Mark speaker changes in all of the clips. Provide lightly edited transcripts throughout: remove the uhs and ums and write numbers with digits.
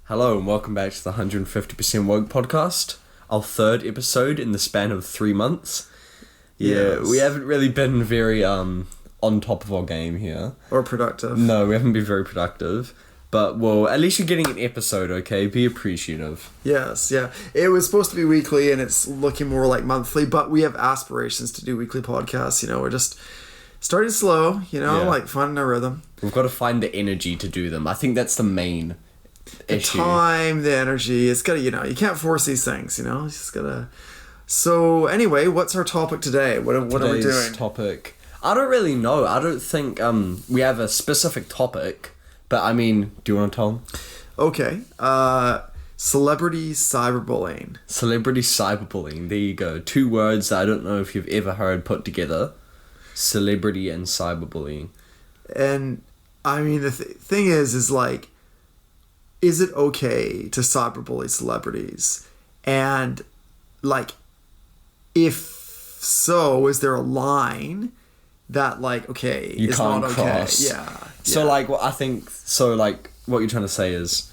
Speaker 1: Hello and welcome back to the 150% Woke podcast, our third episode in the span of 3 months. Yeah, yes. We haven't really been very on top of our game here.
Speaker 2: Or productive.
Speaker 1: No, we haven't been very productive. But, well, at least you're getting an episode, okay? Be appreciative.
Speaker 2: Yes, yeah. It was supposed to be weekly and it's looking more like monthly, but we have aspirations to do weekly podcasts. You know, we're just starting slow, like finding a rhythm.
Speaker 1: We've got to find the energy to do them. I think that's the main issue.
Speaker 2: Time, the energy. It's gotta, you can't force these things, You just gotta... So, anyway, what's our topic today? What are we doing?
Speaker 1: Today's topic... I don't really know. I don't think we have a specific topic. But, I mean, do you want to tell them?
Speaker 2: Okay. Celebrity cyberbullying.
Speaker 1: Celebrity cyberbullying. There you go. 2 words that I don't know if you've ever heard put together. Celebrity and cyberbullying.
Speaker 2: And, I mean, the thing is like, is it okay to cyberbully celebrities? And, like, if so, is there a line that, like, okay,
Speaker 1: you can't
Speaker 2: not
Speaker 1: cross.
Speaker 2: Okay? Yeah.
Speaker 1: So, like, what I think... So, like, what you're trying to say is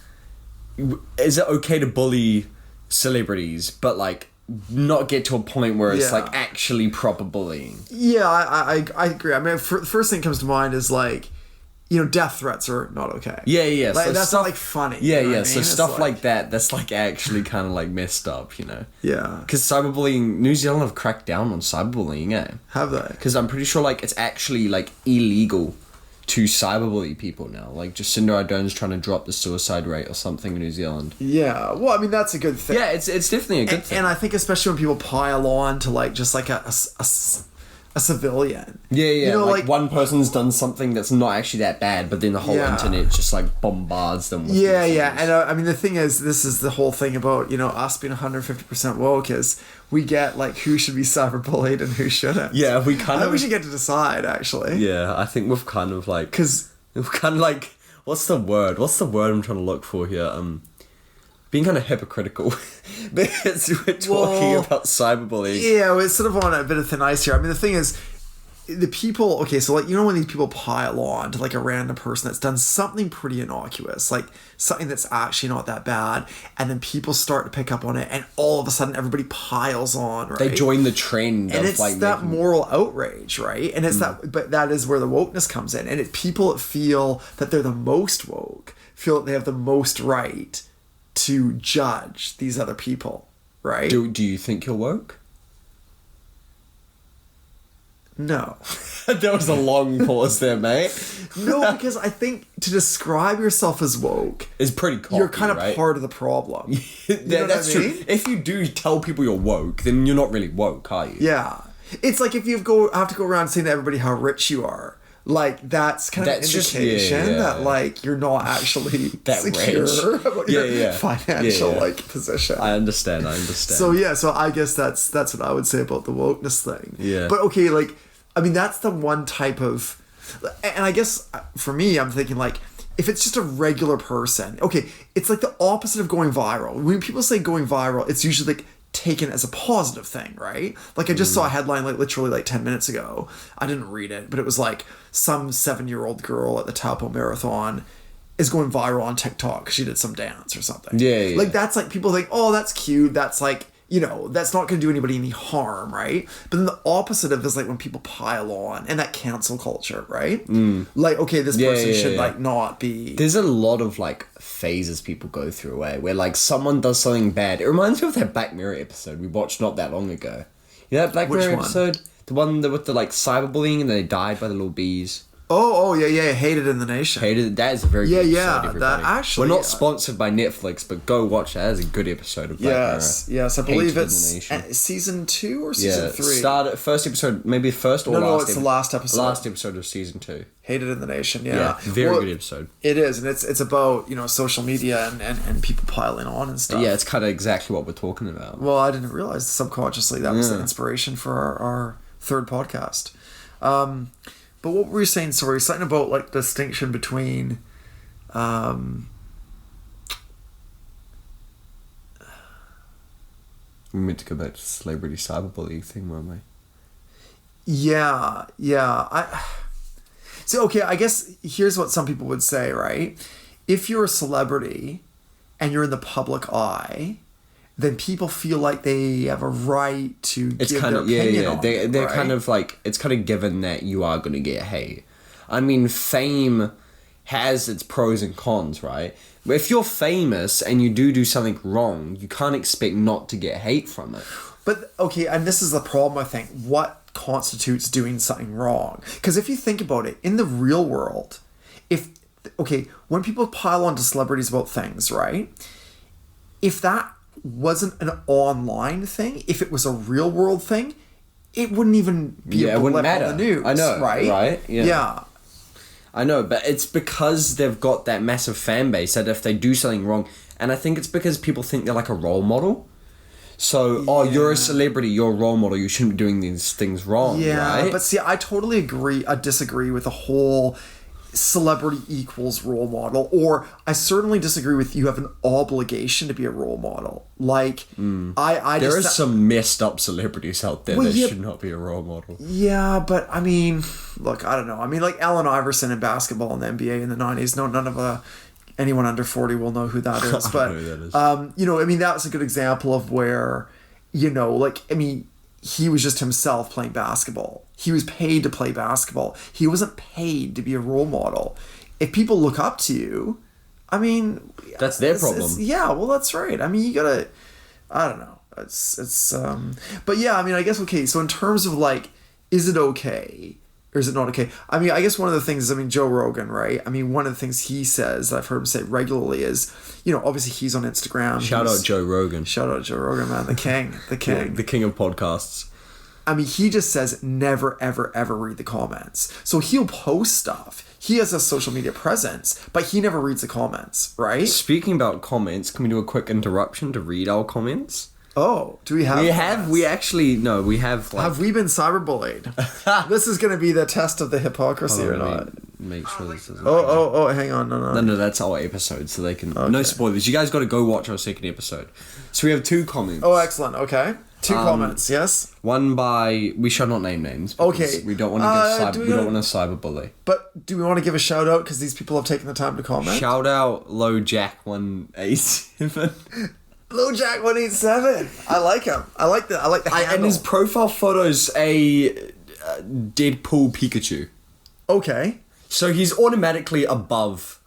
Speaker 1: it okay to bully celebrities, but, like, not get to a point where it's, like, actually proper bullying?
Speaker 2: Yeah, I agree. I mean, the first thing that comes to mind is, like, death threats are not okay.
Speaker 1: Yeah.
Speaker 2: Like,
Speaker 1: so
Speaker 2: that's
Speaker 1: stuff,
Speaker 2: not, like, funny.
Speaker 1: Yeah.
Speaker 2: I mean?
Speaker 1: So stuff like that, that's, like, actually kind of, like, messed up,
Speaker 2: Yeah.
Speaker 1: Because cyberbullying... New Zealand have cracked down on cyberbullying, eh?
Speaker 2: Have they?
Speaker 1: Because I'm pretty sure, like, it's actually, like, illegal to cyberbully people now. Like, Jacinda Ardern's trying to drop the suicide rate or something in New Zealand.
Speaker 2: Yeah. Well, I mean, that's a good thing.
Speaker 1: Yeah, it's definitely a good thing.
Speaker 2: And I think especially when people pile on to, like, just, like, a civilian.
Speaker 1: Yeah. Like, one person's done something that's not actually that bad, but then the whole internet just, like, bombards them with
Speaker 2: Yeah. And, I mean, the thing is, this is the whole thing about, us being 150% woke is we get, like, who should be cyberbullied and who shouldn't.
Speaker 1: Yeah, I
Speaker 2: think we should get to decide, actually.
Speaker 1: Yeah, I think we've kind of, like...
Speaker 2: Because...
Speaker 1: We've kind of, like... What's the word I'm trying to look for here? Being kind of hypocritical because we're talking about cyberbullying.
Speaker 2: Yeah, we're sort of on a bit of thin ice here. I mean, the thing is, the people... Okay, so, like, when these people pile on to, like, a random person that's done something pretty innocuous, like, something that's actually not that bad, and then people start to pick up on it, and all of a sudden everybody piles on, right?
Speaker 1: They join the trend
Speaker 2: and
Speaker 1: of,
Speaker 2: it's
Speaker 1: like...
Speaker 2: that moral outrage, right? And it's but that is where the wokeness comes in. And it's people that feel that they're the most woke, feel that they have the most right to judge these other people, right?
Speaker 1: Do you think you're woke?
Speaker 2: No.
Speaker 1: That was a long pause there, mate.
Speaker 2: No, because I think to describe yourself as woke
Speaker 1: is pretty cocky,
Speaker 2: you're kind of
Speaker 1: right?
Speaker 2: part of the problem.
Speaker 1: That's true. If you do tell people you're woke, then you're not really woke, are you?
Speaker 2: Yeah. It's like if you have to go around saying to everybody how rich you are. Like, that's kind of an indication that, like, you're not actually
Speaker 1: that
Speaker 2: secure about your financial,
Speaker 1: like,
Speaker 2: position.
Speaker 1: I understand.
Speaker 2: So, so I guess that's what I would say about the wokeness thing.
Speaker 1: Yeah.
Speaker 2: But, okay, like, I mean, that's the one type of... And I guess, for me, I'm thinking, like, if it's just a regular person... Okay, it's like the opposite of going viral. When people say going viral, it's usually, like, taken as a positive thing, right? Like, I just saw a headline, like, literally, like, 10 minutes ago. I didn't read it, but it was, like, some 7-year-old girl at the Taupo Marathon is going viral on TikTok because she did some dance or something.
Speaker 1: Yeah.
Speaker 2: Like, that's, like, people think, oh, that's cute. That's, like, that's not going to do anybody any harm, right? But then the opposite of is, like, when people pile on and that cancel culture, right? Like, okay, this person should, like, not be...
Speaker 1: There's a lot of, like, phases people go through, where, like, someone does something bad. It reminds me of that Black Mirror episode we watched not that long ago. You know that Black Mirror episode? The one with the, like, cyberbullying and they died by the little bees.
Speaker 2: Oh, yeah, Hated in the Nation.
Speaker 1: That is a very good episode, everybody.
Speaker 2: That actually...
Speaker 1: We're not sponsored by Netflix, but go watch that. That is a good episode of Black Mirror.
Speaker 2: Yes, I believe it's season 2 or season 3?
Speaker 1: First episode, maybe first or last.
Speaker 2: No, it's the last episode.
Speaker 1: Last episode of season 2.
Speaker 2: Hated in the Nation, yeah.
Speaker 1: Very good episode.
Speaker 2: It is, and it's about, social media and people piling on and stuff.
Speaker 1: Yeah, it's kind of exactly what we're talking about.
Speaker 2: Well, I didn't realize subconsciously that was the inspiration for our third podcast. But what were you saying? Sorry, something about, like, the distinction between...
Speaker 1: We meant to go back to the celebrity cyberbullying thing, weren't we?
Speaker 2: Yeah. So, okay, I guess here's what some people would say, right? If you're a celebrity and you're in the public eye, then people feel like they have a right to give their opinion on you,
Speaker 1: They're
Speaker 2: right?
Speaker 1: kind of like, it's kind of given that you are going to get hate. I mean, fame has its pros and cons, right? If you're famous and you do something wrong, you can't expect not to get hate from it.
Speaker 2: But, okay, and this is the problem, I think. What constitutes doing something wrong? Because if you think about it, in the real world, when people pile onto celebrities about things, right? If that wasn't an online thing, if it was a real world thing, it wouldn't even be a blip on the news.
Speaker 1: I know, right?
Speaker 2: Yeah.
Speaker 1: I know, but it's because they've got that massive fan base that if they do something wrong, and I think it's because people think they're like a role model. So, you're a celebrity, you're a role model, you shouldn't be doing these things wrong, right?
Speaker 2: But see, I totally disagree with the whole celebrity equals role model, or I certainly disagree with you have an obligation to be a role model. Like,
Speaker 1: there is some messed up celebrities out there that should not be a role model.
Speaker 2: Yeah, but I mean, look, I don't know. I mean, like Allen Iverson in basketball in the NBA in the 90s, none of anyone under 40 will know who that is. But,
Speaker 1: I don't know who that is.
Speaker 2: You know, I mean, that was a good example of where, you know, like, I mean, he was just himself playing basketball. He was paid to play basketball. He wasn't paid to be a role model. If people look up to you, I mean...
Speaker 1: That's their problem.
Speaker 2: Well, that's right. I mean, you gotta... I don't know. But yeah, I mean, I guess, okay, so in terms of, like, is it okay or is it not okay? I mean, I guess one of the things is, I mean, Joe Rogan, right? I mean, one of the things he says that I've heard him say regularly is, you know, obviously he's on Instagram.
Speaker 1: Shout out Joe Rogan, man. The king. The king of podcasts.
Speaker 2: I mean, he just says never, ever, ever read the comments. So he'll post stuff. He has a social media presence, but he never reads the comments, right?
Speaker 1: Speaking about comments, can we do a quick interruption to read our comments?
Speaker 2: Oh, do we have?
Speaker 1: We have like...
Speaker 2: Have we been cyberbullied? This is going to be the test of the hypocrisy or not.
Speaker 1: Make sure this isn't...
Speaker 2: Oh, hang on, no.
Speaker 1: No, that's our episode, so they can... Okay. No spoilers. You guys got to go watch our second episode. So we have 2 comments.
Speaker 2: Oh, excellent. Okay. 2 comments, yes?
Speaker 1: One by... We shall not name names.
Speaker 2: Okay.
Speaker 1: We don't want to we don't want to cyberbully.
Speaker 2: But do we want to give a shout out because these people have taken the time to comment?
Speaker 1: Shout out Low Jack 187.
Speaker 2: Low Jack 187. I like him. I like the handle.
Speaker 1: And his profile photo's a Deadpool Pikachu.
Speaker 2: Okay.
Speaker 1: So he's automatically above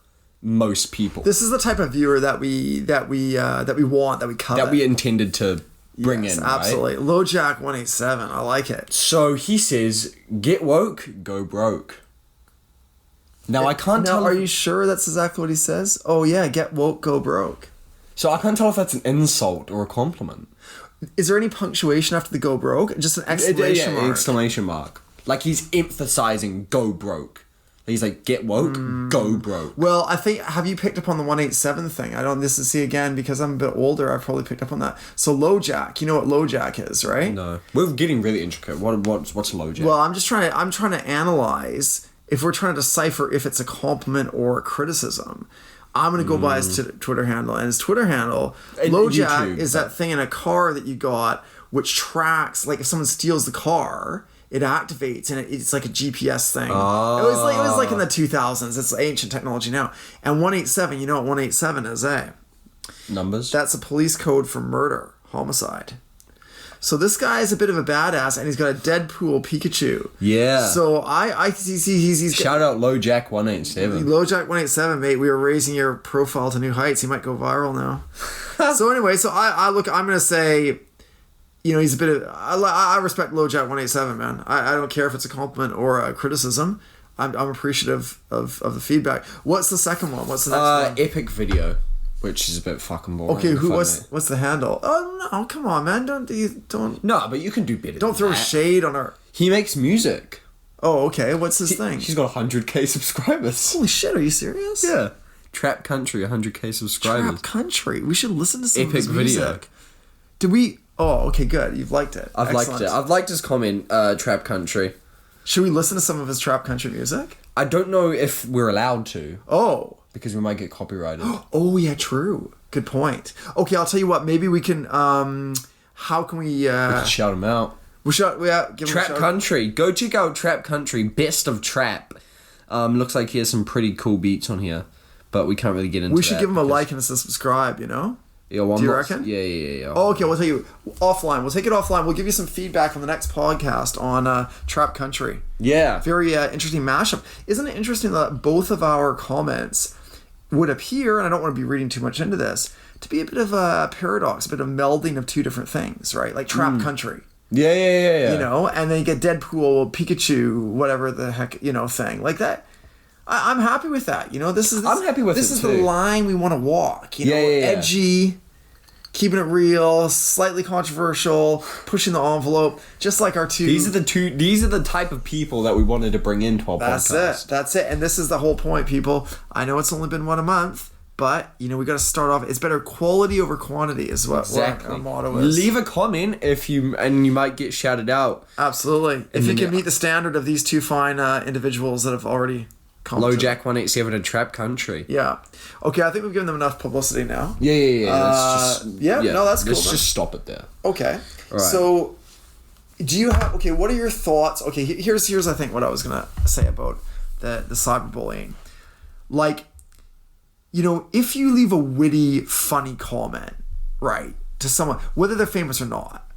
Speaker 1: most people.
Speaker 2: This is the type of viewer that we want, that we covet.
Speaker 1: That we intended to bring in,
Speaker 2: absolutely.
Speaker 1: Right?
Speaker 2: Low Jack 187. I like it.
Speaker 1: So he says, "Get woke, go broke." Now I can't tell.
Speaker 2: Are you sure that's exactly what he says? Oh yeah, get woke, go broke.
Speaker 1: So I can't tell if that's an insult or a compliment.
Speaker 2: Is there any punctuation after the go broke? Just an exclamation mark.
Speaker 1: Exclamation mark. Like he's emphasizing go broke. He's like, get woke, go broke.
Speaker 2: Well, I think, have you picked up on the 187 thing? I don't, this is, see again, because I'm a bit older, I've probably picked up on that. So low jack, you know what low jack is, right?
Speaker 1: No. We're getting really intricate. What's low jack?
Speaker 2: Well, I'm trying to analyze if we're trying to decipher if it's a compliment or a criticism. I'm going to go by his Twitter handle. And his Twitter handle, low jack, is that thing in a car that you got which tracks, like if someone steals the car, it activates and it's like a GPS thing.
Speaker 1: Oh.
Speaker 2: It was like in the 2000s. It's ancient technology now. And 187, you know what 187 is, eh?
Speaker 1: Numbers?
Speaker 2: That's a police code for murder, homicide. So this guy is a bit of a badass, and he's got a Deadpool Pikachu.
Speaker 1: Yeah.
Speaker 2: So I see he's
Speaker 1: shout out Low Jack 187.
Speaker 2: Low Jack 187, mate. We are raising your profile to new heights. He might go viral now. So anyway, so I'm gonna say, you know, he's a bit of... I respect Low Jack 187, man. I don't care if it's a compliment or a criticism. I'm appreciative of the feedback. What's the second one? What's the next one?
Speaker 1: Epic Video, which is a bit fucking boring.
Speaker 2: Okay, what's the handle? Oh no, come on, man! Don't.
Speaker 1: No, but you can do better.
Speaker 2: Don't throw shade on her.
Speaker 1: He makes music.
Speaker 2: Oh, okay. What's his thing?
Speaker 1: He's got 100k subscribers.
Speaker 2: Holy shit! Are you serious?
Speaker 1: Yeah. Trap Country, 100k subscribers.
Speaker 2: Trap Country. We should listen to some
Speaker 1: Epic
Speaker 2: of his music.
Speaker 1: Video.
Speaker 2: Did we? Oh, okay, good. You've liked it.
Speaker 1: I've liked it. I've liked his comment. Trap Country.
Speaker 2: Should we listen to some of his Trap Country music?
Speaker 1: I don't know if we're allowed to.
Speaker 2: Oh.
Speaker 1: Because we might get copyrighted.
Speaker 2: Oh yeah, true. Good point. Okay, I'll tell you what. Maybe we can. How can we? We
Speaker 1: can shout him out.
Speaker 2: Give
Speaker 1: Trap
Speaker 2: him a shout.
Speaker 1: Country. Go check out Trap Country. Best of Trap. Looks like he has some pretty cool beats on here. but we can't really get into.
Speaker 2: We should give him a like and a subscribe. You know.
Speaker 1: Yeah, well,
Speaker 2: do you reckon?
Speaker 1: Yeah.
Speaker 2: Oh, okay, we'll take you offline. We'll take it offline. We'll give you some feedback on the next podcast on Trap Country.
Speaker 1: Yeah.
Speaker 2: Very interesting mashup. Isn't it interesting that both of our comments would appear, and I don't want to be reading too much into this, to be a bit of a paradox, a bit of melding of two different things, right? Like Trap Country.
Speaker 1: Yeah.
Speaker 2: You know, and then you get Deadpool, Pikachu, whatever the heck, you know, thing. Like that. I'm happy with that. You know, I'm happy with this. This is the line we want to walk. You know, edgy, keeping it real, slightly controversial, pushing the envelope, just like our two.
Speaker 1: These are the type of people that we wanted to bring into our podcast.
Speaker 2: That's it. And this is the whole point, people. I know it's only been a month, but you know we got to start off. It's better quality over quantity, is what our motto is.
Speaker 1: Leave a comment and you might get shouted out.
Speaker 2: Absolutely, if you can meet the standard of these two fine individuals that have already.
Speaker 1: Low Jack 187 and Trap Country.
Speaker 2: Yeah. Okay, I think we've given them enough publicity now.
Speaker 1: Yeah.
Speaker 2: No, that's cool.
Speaker 1: Let's just stop it there.
Speaker 2: Okay.
Speaker 1: All right.
Speaker 2: So, do you have... Okay, what are your thoughts? Okay, here's I think, what I was going to say about the cyberbullying. Like, you know, if you leave a witty, funny comment, right, to someone, whether they're famous or not,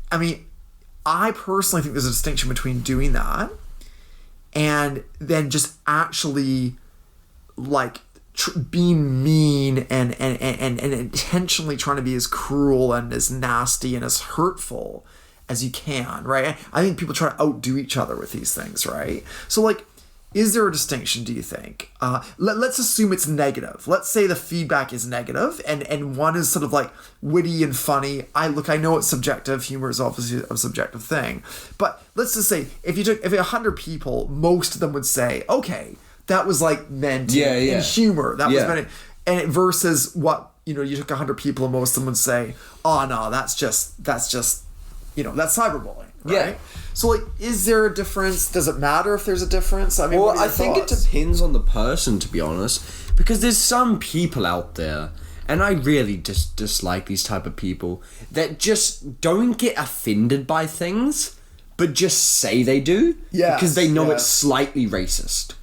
Speaker 2: I mean, I personally think there's a distinction between doing that and then just actually like being mean and intentionally trying to be as cruel and as nasty and as hurtful as you can, right? I think people try to outdo each other with these things, right? So like, is there a distinction, do you think? Let's assume it's negative. Let's say the feedback is negative and one is sort of like witty and funny. I know it's subjective. Humor is obviously a subjective thing. But let's just say if 100 people, most of them would say, okay, that was like meant in humor. That was meant, and versus what, you know, you took 100 people and most of them would say, oh no, that's just, you know, that's cyberbullying. Right?
Speaker 1: Yeah.
Speaker 2: So, like, is there a difference? Does it matter if there's a difference? I mean,
Speaker 1: well, I think it depends on the person, to be honest, because there's some people out there, and I really just dislike these type of people that just don't get offended by things, but just say they do, because they know it's slightly racist.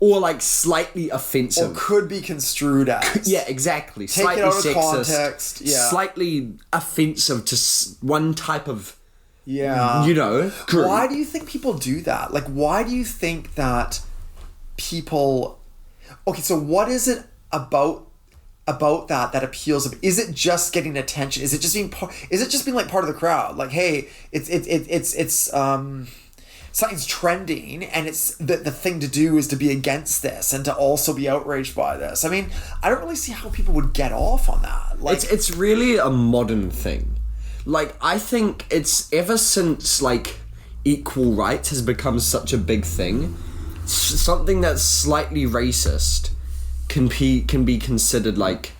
Speaker 1: Or like slightly offensive.
Speaker 2: Or could be construed as.
Speaker 1: Yeah, exactly.
Speaker 2: Take
Speaker 1: slightly
Speaker 2: it out of
Speaker 1: sexist,
Speaker 2: context. Yeah.
Speaker 1: Slightly offensive to one type of...
Speaker 2: Yeah.
Speaker 1: You know? Group.
Speaker 2: Why do you think people do that? Like, why do you think that people... Okay, so what is it about that appeals? Is it just getting attention? Is it just being like part of the crowd? Like, hey, it's something's trending and it's the thing to do is to be against this and to also be outraged by this. I mean, I don't really see how people would get off on that. Like,
Speaker 1: it's really a modern thing. Like, I think it's ever since, like, equal rights has become such a big thing, something that's slightly racist can be considered, like,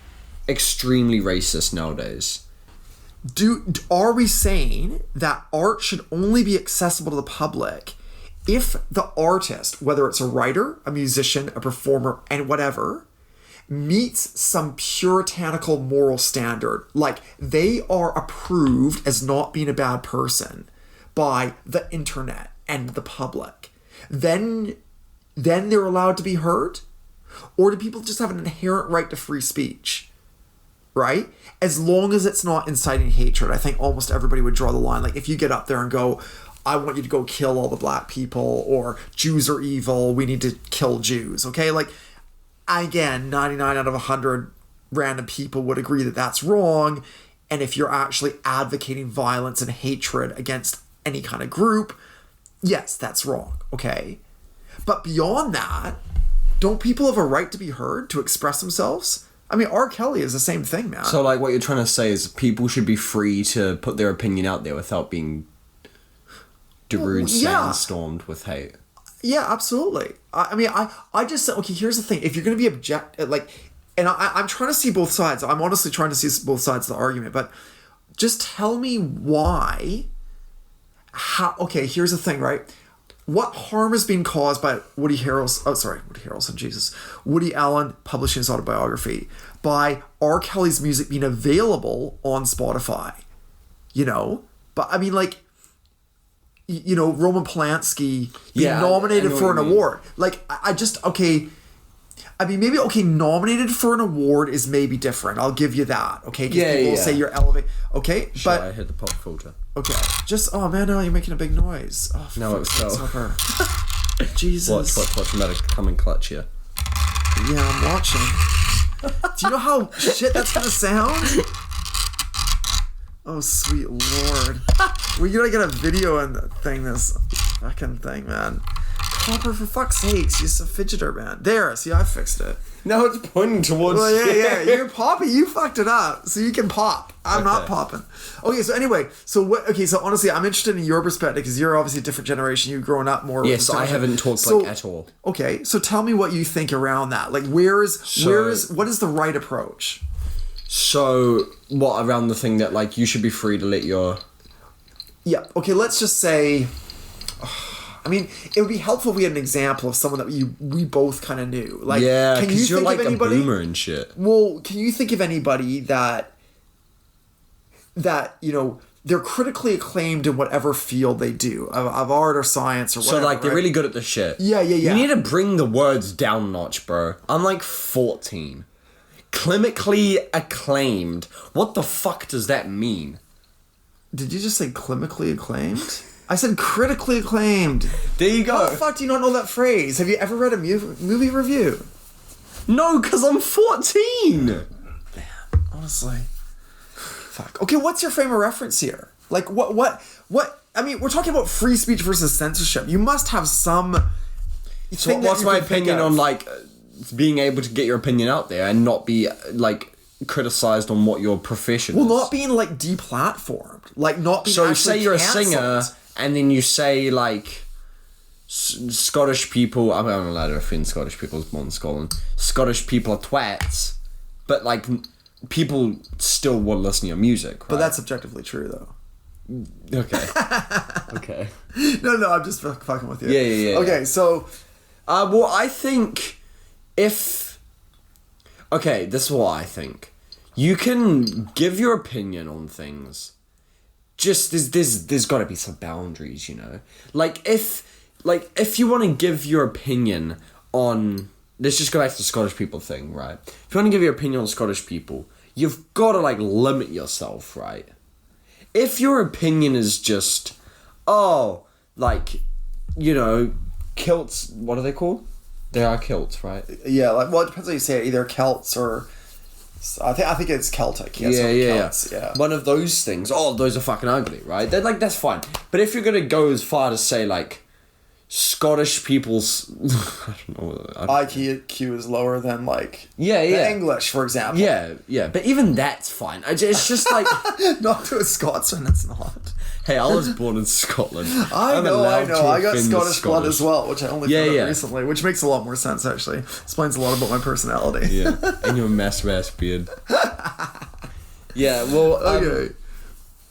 Speaker 1: extremely racist nowadays.
Speaker 2: Are we saying that art should only be accessible to the public if the artist, whether it's a writer, a musician, a performer, and whatever, meets some puritanical moral standard, like they are approved as not being a bad person by the internet and the public, then they're allowed to be heard? Or do people just have an inherent right to free speech, right? As long as it's not inciting hatred. I think almost everybody would draw the line. Like, if you get up there and go, I want you to go kill all the black people, or Jews are evil, we need to kill Jews, okay? Like, again, 99 out of 100 random people would agree that that's wrong. And if you're actually advocating violence and hatred against any kind of group, yes, that's wrong, okay? But beyond that, don't people have a right to be heard, to express themselves? I mean, R. Kelly is the same thing, man.
Speaker 1: So, like, what you're trying to say is people should be free to put their opinion out there without being sandstormed with hate.
Speaker 2: Yeah, absolutely. I mean, I just said, okay, here's the thing. If you're going to be I'm trying to see both sides. I'm honestly trying to see both sides of the argument, but just tell me why. Okay, here's the thing, right? What harm is being caused by Woody Allen publishing his autobiography, by R. Kelly's music being available on Spotify? You know? But, I mean, like, you know, Roman Polanski being nominated for an award. Like, I just, okay, I mean, maybe, okay, nominated for an award is maybe different. I'll give you that, okay? Because people will say you're elevated. Okay,
Speaker 1: sure,
Speaker 2: but...
Speaker 1: I hit the pop filter.
Speaker 2: Okay, just... Oh, man, no, you're making a big noise. Oh,
Speaker 1: no, it's so...
Speaker 2: Jesus.
Speaker 1: Watch. I'm about to come and clutch here.
Speaker 2: Yeah, I'm watching. Do you know how shit that's gonna sound? Oh, sweet lord. We gotta get a video and thing, this fucking thing, man. Copper, for fuck's sakes, she's a fidgeter, man. There, see, I fixed it.
Speaker 1: No, it's pointing towards
Speaker 2: yeah, you're popping. You fucked it up, so you can pop. I'm not popping. Okay, so anyway, so honestly, I'm interested in your perspective because you're obviously a different generation. You've grown up more.
Speaker 1: Yes, I haven't talked at all.
Speaker 2: Okay, so tell me what you think around that. Like, what is the right approach?
Speaker 1: So, what around the thing that like you should be free to let your...
Speaker 2: Yeah. Okay, let's just say. I mean, it would be helpful if we had an example of someone that we both kind of knew. Like,
Speaker 1: yeah, because you're like a boomer and shit.
Speaker 2: Well, can you think of anybody that you know, they're critically acclaimed in whatever field they do of art or science or whatever?
Speaker 1: So like they're really good at the shit.
Speaker 2: Yeah.
Speaker 1: You need to bring the words down a notch, bro. I'm like 14. Clinically acclaimed. What the fuck does that mean?
Speaker 2: Did you just say clinically acclaimed? I said critically acclaimed.
Speaker 1: There you go.
Speaker 2: How the fuck do you not know that phrase? Have you ever read a movie review?
Speaker 1: No, because I'm 14.
Speaker 2: Man, honestly. Fuck. Okay, what's your frame of reference here? Like, what? I mean, we're talking about free speech versus censorship. You must have some...
Speaker 1: So what's my opinion on, like, being able to get your opinion out there and not be, like... criticized on what your profession is.
Speaker 2: Not being like deplatformed, like not being
Speaker 1: so
Speaker 2: actually
Speaker 1: say you're
Speaker 2: canceled.
Speaker 1: A singer and then you say like Scottish people, I'm not allowed to offend Scottish people, it's born in Scotland, Scottish people are twats, but like people still will listen to your music, right?
Speaker 2: But that's objectively true though.
Speaker 1: Okay.
Speaker 2: No, I'm just fucking with you.
Speaker 1: Yeah.
Speaker 2: Okay, so
Speaker 1: well, I think okay, this is what I think. You can give your opinion on things. Just there's got to be some boundaries, you know. Like if you want to give your opinion on, let's just go back to the Scottish people thing, right? If you want to give your opinion on Scottish people, you've got to like limit yourself, right? If your opinion is just, like, you know, kilts. What are they called? They are kilts, right?
Speaker 2: Yeah, like, well, it depends how you say it. Either Celts or... I think it's Celtic. Yeah. Celts, yeah.
Speaker 1: One of those things. Oh, those are fucking ugly, right? They're like, that's fine. But if you're going to go as far to say, like, Scottish people's... I don't know.
Speaker 2: IQ is lower than, like...
Speaker 1: Yeah.
Speaker 2: English, for example.
Speaker 1: Yeah. But even that's fine. It's just like...
Speaker 2: Not to a Scotsman, it's not.
Speaker 1: Hey, I was born in Scotland.
Speaker 2: I know. I got Scottish blood as well, which I only found out recently, which makes a lot more sense, actually. Explains a lot about my personality.
Speaker 1: Yeah, and your massive ass beard. Yeah, well...
Speaker 2: okay.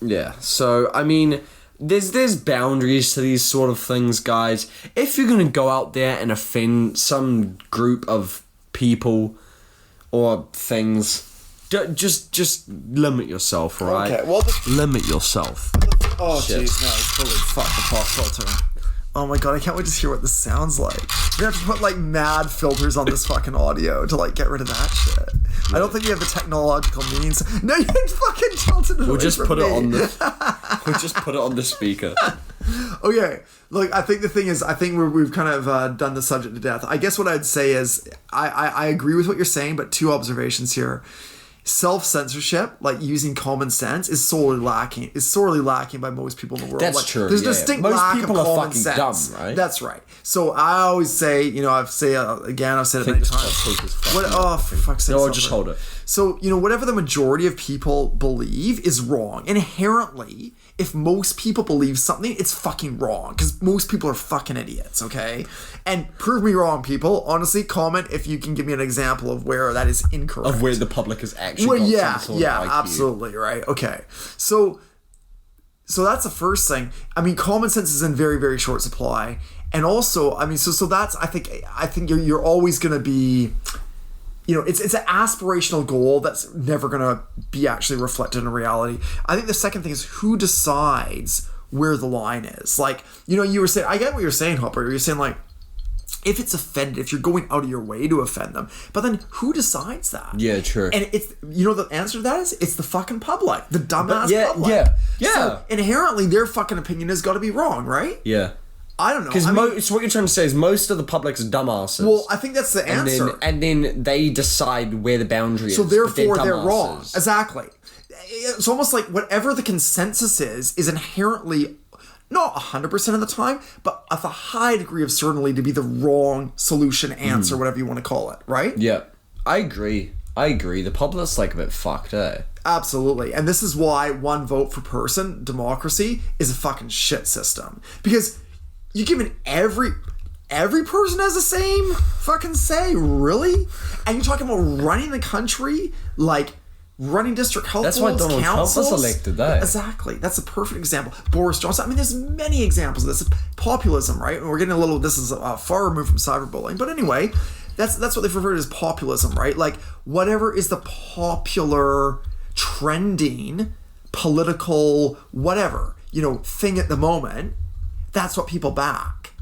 Speaker 1: Yeah, so, I mean... There's boundaries to these sort of things, guys. If you're going to go out there and offend some group of people or things, just limit yourself, right?
Speaker 2: Okay, well...
Speaker 1: Limit yourself.
Speaker 2: Oh, jeez, no, it's totally fucked the pop filter. Oh my god, I can't wait to hear what this sounds like. We have to put like mad filters on this fucking audio to like get rid of that shit. Yeah. I don't think we have the technological means. No, you fucking tilted it.
Speaker 1: We'll just put it on the. We'll just put it on the speaker.
Speaker 2: Okay, look, I think the thing is, I think we've kind of done the subject to death. I guess what I'd say is, I agree with what you're saying, but two observations here. Self-censorship, like using common sense, is sorely lacking by most people in the world.
Speaker 1: That's
Speaker 2: like,
Speaker 1: true.
Speaker 2: There's a distinct
Speaker 1: most
Speaker 2: lack
Speaker 1: people
Speaker 2: of
Speaker 1: are
Speaker 2: common
Speaker 1: fucking
Speaker 2: sense.
Speaker 1: dumb, right?
Speaker 2: That's right. So I always say, you know, I've said it many times. For fuck's sake!
Speaker 1: No, just hold it.
Speaker 2: So, you know, whatever the majority of people believe is wrong. Inherently, if most people believe something, it's fucking wrong. Because most people are fucking idiots, okay? And prove me wrong, people. Honestly, comment if you can give me an example of where that is incorrect.
Speaker 1: Of where the public is actually got some sort of IQ.
Speaker 2: Absolutely, right. Okay. So that's the first thing. I mean, common sense is in very, very short supply. And also, I mean, so that's, I think you're always going to be... You know, it's an aspirational goal that's never going to be actually reflected in reality. I think the second thing is who decides where the line is. Like, you know, you were saying, I get what you're saying, Hopper. You're saying, like, if it's offended, if you're going out of your way to offend them. But then who decides that?
Speaker 1: Yeah, true.
Speaker 2: And it's, you know, the answer to that is, it's the fucking public. The dumbass public.
Speaker 1: Yeah.
Speaker 2: So inherently, their fucking opinion has got to be wrong, right?
Speaker 1: Yeah.
Speaker 2: I don't know.
Speaker 1: Because so what you're trying to say is most of the public's dumbasses.
Speaker 2: Well, I think that's the answer.
Speaker 1: And then they decide where the boundary is.
Speaker 2: So therefore, they're wrong. Exactly. It's almost like whatever the consensus is inherently, not 100% of the time, but with a high degree of certainty to be the wrong solution, answer, whatever you want to call it, right?
Speaker 1: Yeah. I agree. The public's like a bit fucked, eh?
Speaker 2: Absolutely. And this is why one vote per person democracy is a fucking shit system. Because you're giving every person has the same fucking say, really? And you're talking about running the country, like running district health
Speaker 1: That's
Speaker 2: boards,
Speaker 1: why Donald Trump was elected, though.
Speaker 2: Exactly. That's a perfect example. Boris Johnson. I mean, there's many examples of this. Populism, right? And we're getting a little, this is far removed from cyberbullying. But anyway, that's what they've referred to as populism, right? Like, whatever is the popular, trending, political, whatever, you know, thing at the moment, that's what people back.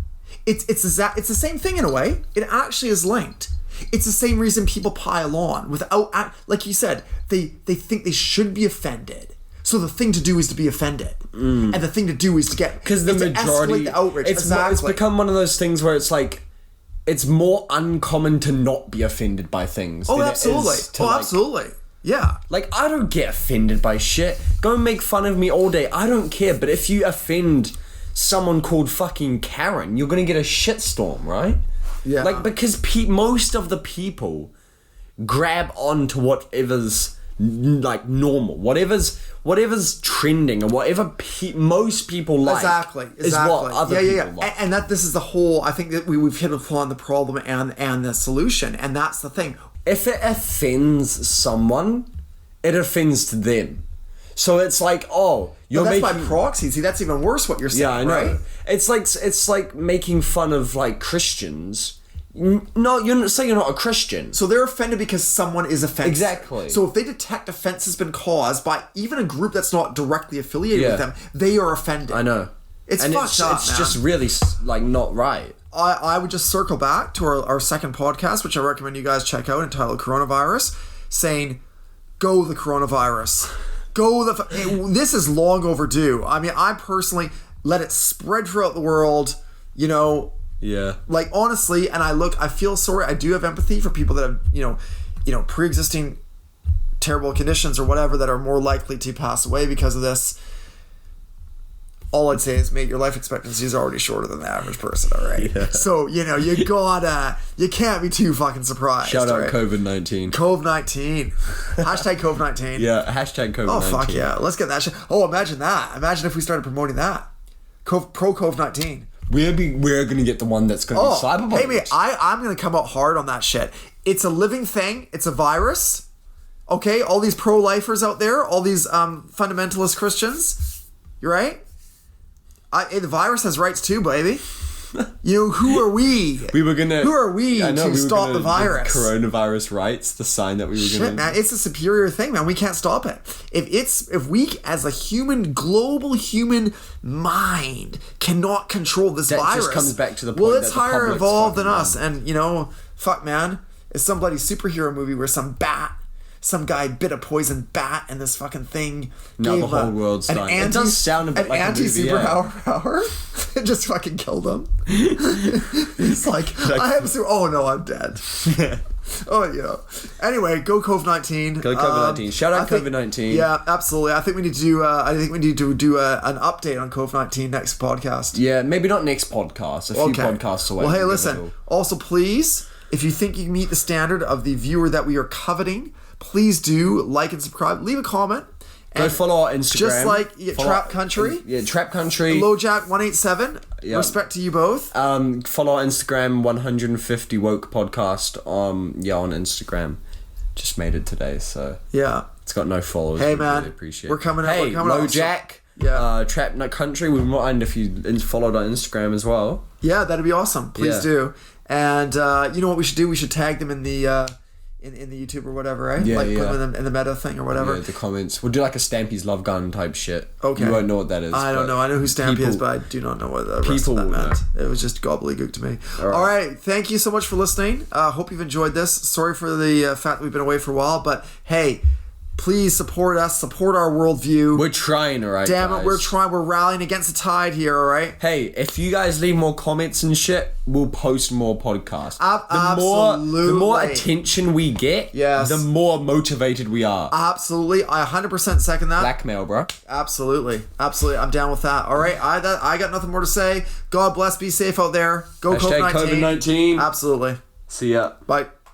Speaker 2: It's the same thing in a way. It actually is linked. It's the same reason people pile on without, like you said, they think they should be offended. So the thing to do is to be offended, and the thing to do is to get,
Speaker 1: because the majority,
Speaker 2: the outrage.
Speaker 1: It's become one of those things where it's like, it's more uncommon to not be offended by things.
Speaker 2: Oh,
Speaker 1: than
Speaker 2: absolutely.
Speaker 1: It is to
Speaker 2: Absolutely. Yeah.
Speaker 1: Like, I don't get offended by shit. Go and make fun of me all day. I don't care. But if you offend someone called fucking Karen, you're gonna get a shitstorm, right?
Speaker 2: Yeah.
Speaker 1: Like, because most of the people grab on to whatever's like normal, whatever's trending, and whatever most people like.
Speaker 2: Exactly.
Speaker 1: Is what other people like.
Speaker 2: And that this is the whole. I think that we've hit upon the problem and the solution, and that's the thing.
Speaker 1: If it offends someone, it offends to them. So it's like, oh, you're
Speaker 2: that's
Speaker 1: making...
Speaker 2: by proxy. See, that's even worse what you're saying,
Speaker 1: yeah, I know.
Speaker 2: right?
Speaker 1: It's like making fun of, like, Christians. No, you're not saying you're not a Christian.
Speaker 2: So they're offended because someone is offensive.
Speaker 1: Exactly.
Speaker 2: So if they detect offense has been caused by even a group that's not directly affiliated with them, they are offended.
Speaker 1: I know.
Speaker 2: It's fucked up,
Speaker 1: It's
Speaker 2: man.
Speaker 1: just really, like, not right.
Speaker 2: I would just circle back to our second podcast, which I recommend you guys check out, entitled Coronavirus, saying, go the coronavirus. This is long overdue. I mean, I personally let it spread throughout the world, you know.
Speaker 1: Yeah.
Speaker 2: Like, honestly, and I feel sorry. I do have empathy for people that have, you know, pre-existing terrible conditions or whatever that are more likely to pass away because of this. All I'd say is, mate, your life expectancy is already shorter than the average person, all right? Yeah. So, you know, you can't be too fucking surprised.
Speaker 1: Shout out
Speaker 2: right?
Speaker 1: COVID-19.
Speaker 2: COVID-19. Hashtag COVID-19.
Speaker 1: Yeah, hashtag COVID-19.
Speaker 2: Oh, fuck yeah. Let's get that shit. Oh, imagine that. Imagine if we started promoting that. Pro COVID-19.
Speaker 1: We're going to get the one that's going to be cyberbullied.
Speaker 2: Hey, mate, I'm going to come out hard on that shit. It's a living thing. It's a virus. Okay? All these pro-lifers out there, all these fundamentalist Christians. You're right? The virus has rights too, baby. You know, who are we? Who are we to stop the virus?
Speaker 1: Coronavirus rights, the sign that we were going to...
Speaker 2: man, it's a superior thing, man. We can't stop it. If we, as a global human mind, cannot control this virus... That
Speaker 1: just comes back to the point
Speaker 2: well, it's
Speaker 1: that the
Speaker 2: higher evolved than us.
Speaker 1: Man.
Speaker 2: And, you know, fuck, man. It's some bloody superhero movie where some guy bit a poison bat and this fucking thing
Speaker 1: now the whole world's dying. It does sound a bit like a movie,
Speaker 2: anti-superpower power. It just fucking killed him. He's like, oh no, I'm dead. Oh, yeah. Anyway, go COVID-19.
Speaker 1: Go COVID-19. Shout out COVID-19.
Speaker 2: Yeah, absolutely. I think we need to do. An update on COVID-19 next podcast.
Speaker 1: Yeah, maybe not next podcast. A few podcasts away.
Speaker 2: Well, hey, listen. Also, please, if you think you meet the standard of the viewer that we are coveting, please do like and subscribe. Leave a comment.
Speaker 1: Go follow our Instagram.
Speaker 2: Just like Trap Country.
Speaker 1: Yeah, Trap Country.
Speaker 2: LowJack187. Yep. Respect to you both.
Speaker 1: Follow our Instagram, 150 Woke Podcast. On Instagram. Just made it today, so
Speaker 2: yeah,
Speaker 1: it's got no followers.
Speaker 2: Hey man,
Speaker 1: really appreciate
Speaker 2: we're coming.
Speaker 1: Hey, LowJack.
Speaker 2: Yeah.
Speaker 1: Trap Country. We wouldn't mind if you followed our Instagram as well.
Speaker 2: Yeah, that'd be awesome. Please do. And you know what we should do? We should tag them in the in the YouTube or whatever, right?
Speaker 1: Yeah,
Speaker 2: like
Speaker 1: yeah.
Speaker 2: put them in the meta thing or whatever.
Speaker 1: Yeah, the comments. We'll do like a Stampy's Love Gun type shit.
Speaker 2: Okay.
Speaker 1: You won't know what that is.
Speaker 2: I don't know. I know who Stampy is, but I do not know what the rest of that meant. It was just gobbledygook to me. All right. Thank you so much for listening. Hope you've enjoyed this. Sorry for the fact that we've been away for a while, but hey, please support us, support our worldview.
Speaker 1: We're trying, alright,
Speaker 2: Damn
Speaker 1: guys.
Speaker 2: it, we're trying. We're rallying against the tide here, alright?
Speaker 1: Hey, if you guys leave more comments and shit, we'll post more podcasts.
Speaker 2: Absolutely.
Speaker 1: The more attention we get,
Speaker 2: yes,
Speaker 1: the more motivated we are.
Speaker 2: Absolutely. I 100% second that.
Speaker 1: Blackmail, bro.
Speaker 2: Absolutely. Absolutely. I'm down with that. Alright, I got nothing more to say. God bless, be safe out there. Go
Speaker 1: #COVID-19.
Speaker 2: Absolutely.
Speaker 1: See ya.
Speaker 2: Bye.